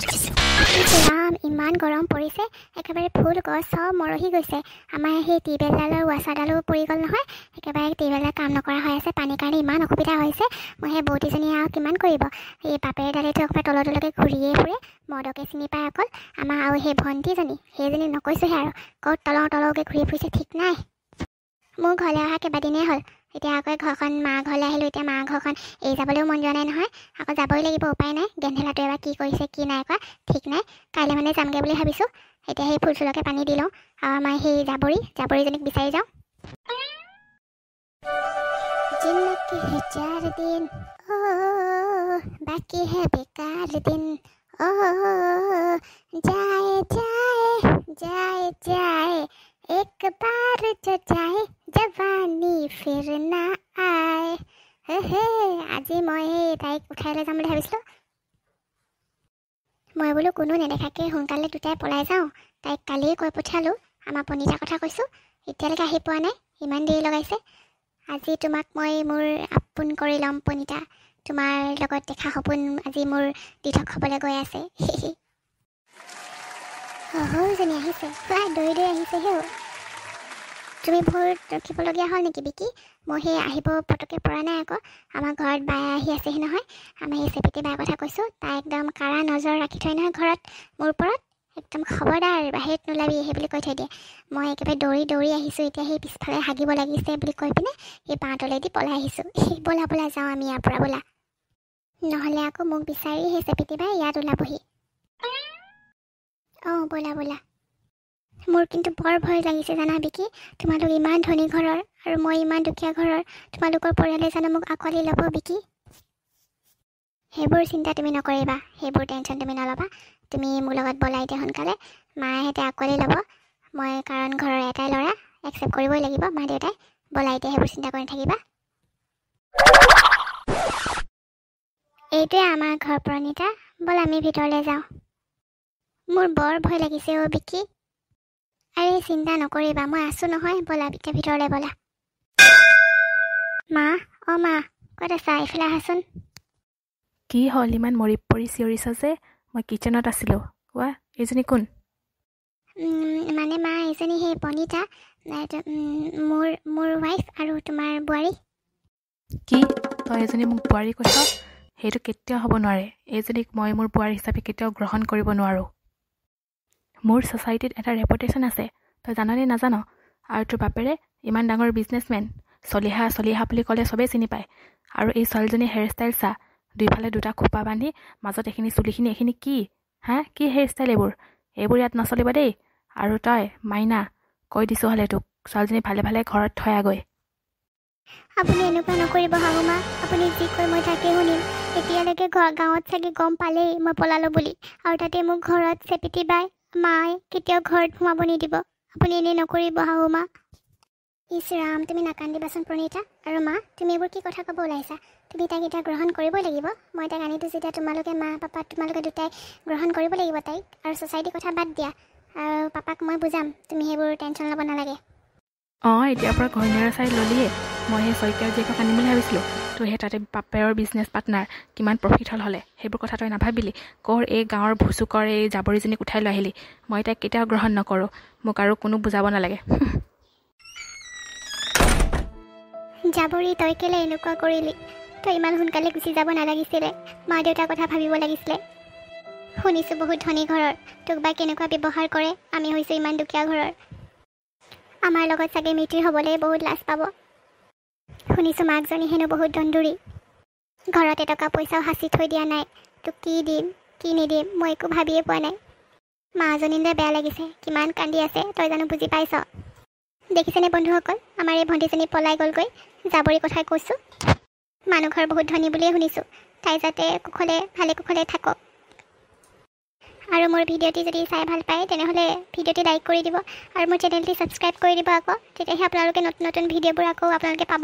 ৰাম ইমান গৰম পৰিছে একেবাৰে ফুল গছ চব মৰহি গৈছে আমাৰ সেই টিউবৱেলডালৰ ৱাছাৰডালো পৰি গ'ল নহয় একেবাৰে টিউবৱেলৰ কাম নকৰা হৈ আছে পানীৰ কাৰণে ইমান অসুবিধা হৈছে মই সেই বৌতিজনী আৰু কিমান কৰিব এই বাপেৰডালেতো একেবাৰে তললৈকে ঘূৰিয়ে ফুৰে মদকে চিনি পায় অকল আমাৰ আৰু সেই ভণ্টিজনী সেইজনী নকৈছোহে আৰু ক'ত তললৈকে ঘূৰি ফুৰিছে ঠিক নাই মোৰ ঘৰলৈ অহা কেইবাদিনেই হ'ল এতিয়া আকৌ ঘৰখন মা ঘৰলৈ আহিলোঁ এতিয়া মা ঘৰখন এৰি যাবলৈও মন যোৱা নাই নহয় আকৌ যাবই লাগিব উপায় নাই গেন্ধেলাটোৱে এবাৰ কি কৰিছে কি নাই কৰা ঠিক নাই কাইলৈ মানে যামগৈ বুলি ভাবিছোঁ এতিয়া সেই ফুল চুলকে পানী দি লওঁ আৰু আমাৰ সেই জাবৰীজনীক বিচাৰি যাওঁ जिंदगी है 4 दिन ओ बाकी है बेकार दिन ओ जाए जाए जाए जाए एक बार जो जाए जवानी फिर ना आए हे আজি মই তাইক উঠাই লৈ যাম বুলি ভাবিছিলোঁ মই বোলো কোনো নেদেখাকৈ সোনকালে দুটাই পলাই যাওঁ তাইক কালিয়ে কৈ পঠিয়ালোঁ আমাৰ পনিতাৰ কথা কৈছোঁ এতিয়ালৈকে আহি পোৱা নাই ইমান দেৰি লগাইছে আজি তোমাক মই মোৰ আপোন কৰি ল'ম পনিতা তোমাৰ লগত দেখা সপোন আজি মোৰ দিঠক হ'বলৈ গৈ আছে সৰুজনী আহিছে দৌৰি দৌৰি আহিছে হেও তুমি বহুত ৰখিবলগীয়া হ'ল নেকি বিকি মই সেই আহিব পটকৈ পৰা নাই আকৌ আমাৰ ঘৰত বাই আহি আছেহি নহয় আমি সেই চেপিটি বাৰ কথা কৈছোঁ তাই একদম কাৰা নজৰ ৰাখি থয় নহয় ঘৰত মোৰ ওপৰত একদম খবৰদাৰ বাহিৰত নোলাবি সেই বুলি কৈ থৈ দিয়ে মই একেবাৰে দৌৰি দৌৰি আহিছোঁ এতিয়া সেই পিছফালে হাগিব লাগিছে বুলি কৈ পিনে সেই বাঁহতলেদি পলাই আহিছোঁ ব'লা ব'লা যাওঁ আমি ইয়াৰ পৰা ব'লা নহ'লে আকৌ মোক বিচাৰি সেই চেপিটি বাই ইয়াত ওলাবহি অঁ ব'লা ব'লা মোৰ কিন্তু বৰ ভয় লাগিছে জানা বিকি তোমালোক ইমান ধনী ঘৰৰ আৰু মই ইমান দুখীয়া ঘৰৰ তোমালোকৰ পৰিয়ালে জানো মোক আঁকোৱালি ল'ব বিকি সেইবোৰ চিন্তা তুমি নকৰিবা সেইবোৰ টেনশ্যন তুমি নল'বা তুমি মোৰ লগত ব'লা এতিয়া সোনকালে মায়েহঁতে আঁকোৱালি ল'ব মই কাৰণ ঘৰৰ এটাই ল'ৰা একচেপ্ট কৰিবই লাগিব মা দেউতাই ব'লা এতিয়া সেইবোৰ চিন্তা কৰি নাথাকিবা এইটোৱে আমাৰ ঘৰ প্ৰণীতা ব'লা আমি ভিতৰলৈ যাওঁ মোৰ বৰ ভয় লাগিছে অ' বিকি আৰে চিন্তা নকৰিবা মই আছোঁ নহয় ব'লা এতিয়া ভিতৰলৈ ব'লা মা অঁ মা ক'ত আছা এইফালে আহাচোন কি হ'ল ইমান মৰি পৰি চিঞৰিছ যে মই কিচেনত আছিলোঁ কোৱা এইজনী কোন মানে মা এইজনী সেই পনিতা মোৰ ৱাইফ আৰু তোমাৰ বোৱাৰী কি তই এজনী মোক বোৱাৰী কৈছ সেইটো কেতিয়াও হ'ব নোৱাৰে এইজনীক মই মোৰ বোৱাৰী হিচাপে কেতিয়াও গ্ৰহণ কৰিব নোৱাৰোঁ মোৰ ছ'চাইটিত এটা ৰেপুটেশ্যন আছে তই জাননে নাজান আৰু তোৰ বাপেৰে ইমান ডাঙৰ বিজনেছমেন চলিহা বুলি ক'লে চবেই চিনি পায় আৰু এই ছোৱালীজনীৰ হেয়াৰষ্টাইল চা দুইফালে দুটা খোপা বান্ধি মাজত এইখিনি চুলিখিনি এইখিনি কি কি হেয়াৰষ্টাইল এইবোৰ ইয়াত নচলিব দেই আৰু তই মাইনা কৈ দিছোঁ হ'লে তোক ছোৱালীজনী ভালে ভালে ঘৰত থৈ আগৈ আপুনি এনেকুৱা নকৰিব শাহু মা আপুনি যি কয় মই তাকে শুনিম এতিয়ালৈকে গাঁৱত চাগে গম পালেই মই পলালোঁ বুলি আৰু তাতে মোক ঘৰত চেপিটি বাই মায়ে কেতিয়াও ঘৰত সোমাব নিদিব আপুনি এনেই নকৰিব শাহু মা ইছ ৰাম তুমি নাকান্দিবাচোন প্ৰণীতা আৰু মা তুমি এইবোৰ কি কথা ক'ব ওলাইছা তুমি তাইক এতিয়া গ্ৰহণ কৰিবই লাগিব মই তাইক আনিছোঁ যেতিয়া তোমালোকে মা পাপা তোমালোকে দুটাই গ্ৰহণ কৰিব লাগিব তাইক আৰু ছ'চাইটিৰ কথা বাদ দিয়া আৰু পাপাক মই বুজাম তুমি সেইবোৰ টেনশ্যন ল'ব নালাগে অঁ এতিয়াৰ পৰা ঘৈণীয়েৰ চাই ল'লিয়ে মই সেই শইকীয়াৰ জীয়েকক আনিম বুলি ভাবিছিলোঁ তই সেই তাতে বাপেৰৰ বিজনেছ পাৰ্টনাৰ কিমান প্ৰফিট হ'লে সেইবোৰ কথা তই নাভাবিলি এই গাঁৱৰ ভুচুকৰ এই জাবৰীজনীক উঠাই লৈ আহিলি মই তাইক কেতিয়াও গ্ৰহণ নকৰোঁ মোক আৰু কোনো বুজাব নালাগে জাবৰী তই কেলে এনেকুৱা কৰিলি তই ইমান সোনকালে গুচি যাব নালাগিছিলে মা দেউতাৰ কথা ভাবিব লাগিছিলে শুনিছোঁ বহুত ধনী ঘৰৰ তোক বা কেনেকুৱা ব্যৱহাৰ কৰে আমি হৈছোঁ ইমান দুখীয়া ঘৰৰ আমাৰ লগত চাগে মিতিৰ হ'বলৈ বহুত লাজ পাব শুনিছোঁ মাকজনী হেনো বহুত দন্দুৰী ঘৰত এটকা পইচাও সাঁচি থৈ দিয়া নাই তোক কি দিম কি নিদিম মই একো ভাবিয়ে পোৱা নাই মাজনীলৈ বেয়া লাগিছে কিমান কান্দি আছে তই জানো বুজি পাইছ দেখিছেনে বন্ধুসকল আমাৰ এই ভণ্টিজনী পলাই গ'লগৈ জাবৰী কথাই কৈছোঁ মানুহ ঘৰ বহুত ধনী বুলিয়ে শুনিছোঁ তাই যাতে ভালে কুশলে থাকক আৰু মোৰ ভিডিঅ'টি যদি চাই ভাল পায় তেনেহ'লে ভিডিঅ'টি লাইক কৰি দিব আৰু মোৰ চেনেলটি ছাবস্ক্ৰাইব কৰি দিব আকৌ তেতিয়াহে আপোনালোকে নতুন নতুন ভিডিঅ'বোৰ আকৌ আপোনালোকে পাব